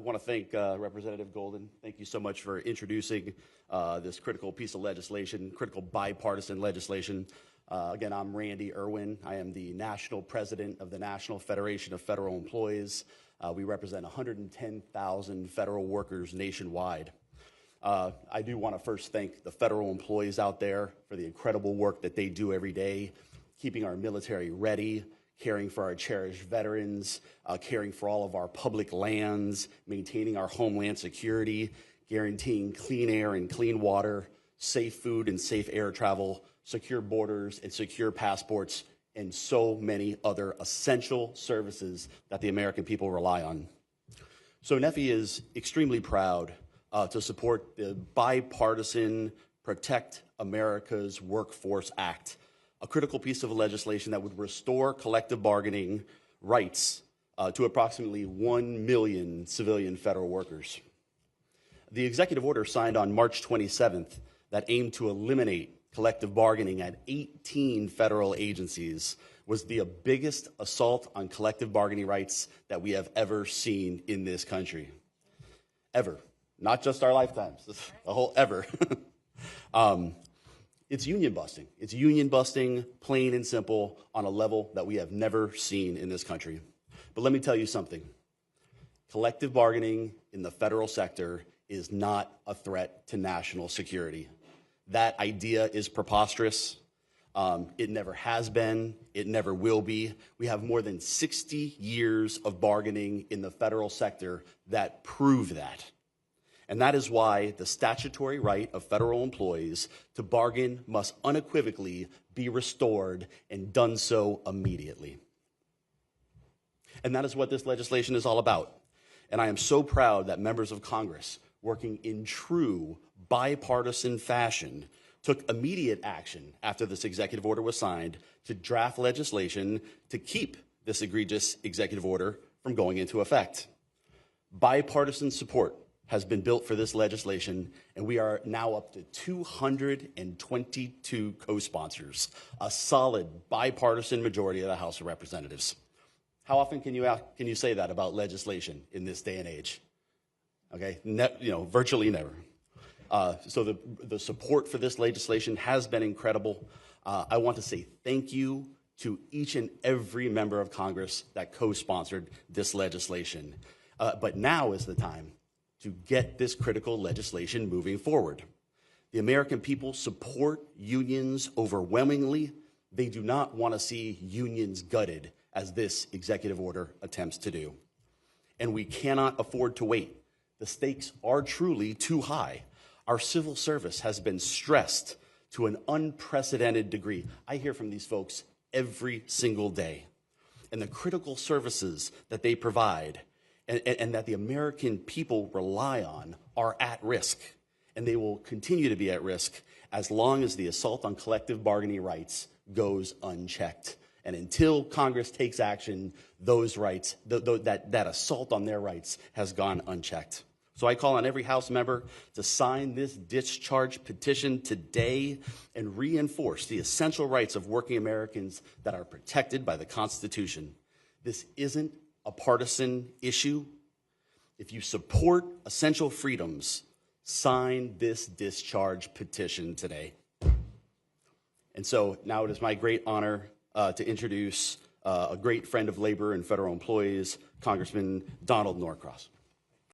want to thank Representative Golden. Thank you so much for introducing this critical piece of legislation, critical bipartisan legislation. Again, I'm Randy Irwin. I am the National President of the National Federation of Federal Employees. We represent 110,000 federal workers nationwide. I do want to first thank the federal employees out there for the incredible work that they do every day, keeping our military ready, caring for our cherished veterans, caring for all of our public lands, maintaining our homeland security, guaranteeing clean air and clean water, safe food and safe air travel, secure borders and secure passports, and so many other essential services that the American people rely on. So NEFI is extremely proud to support the bipartisan Protect America's Workforce Act, a critical piece of legislation that would restore collective bargaining rights to approximately 1 million civilian federal workers. The executive order signed on March 27th that aimed to eliminate collective bargaining at 18 federal agencies was the biggest assault on collective bargaining rights that we have ever seen in this country. Ever. Not just our lifetimes, the whole ever. It's union busting. It's union busting, plain and simple, on a level that we have never seen in this country. But let me tell you something. Collective bargaining in the federal sector is not a threat to national security. That idea is preposterous. It never has been. It never will be. We have more than 60 years of bargaining in the federal sector that prove that. And that is why the statutory right of federal employees to bargain must unequivocally be restored, and done so immediately. And that is what this legislation is all about. And I am so proud that members of Congress, working in true bipartisan fashion, took immediate action after this executive order was signed to draft legislation to keep this egregious executive order from going into effect. Bipartisan support has been built for this legislation, and we are now up to 222 co-sponsors, a solid bipartisan majority of the House of Representatives. How often can you say that about legislation in this day and age? Okay, virtually never. So the support for this legislation has been incredible. I want to say thank you to each and every member of Congress that co-sponsored this legislation. But now is the time to get this critical legislation moving forward. The American people support unions overwhelmingly. They do not want to see unions gutted, as this executive order attempts to do. And we cannot afford to wait. The stakes are truly too high. Our civil service has been stressed to an unprecedented degree. I hear from these folks every single day. And the critical services that they provide and that the American people rely on are at risk, and they will continue to be at risk as long as the assault on collective bargaining rights goes unchecked. And until Congress takes action, those rights, that assault on their rights has gone unchecked. So I call on every House member to sign this discharge petition today and reinforce the essential rights of working Americans that are protected by the Constitution. This isn't a partisan issue. If you support essential freedoms, sign this discharge petition today. And so now it is my great honor to introduce a great friend of labor and federal employees, Congressman Donald Norcross.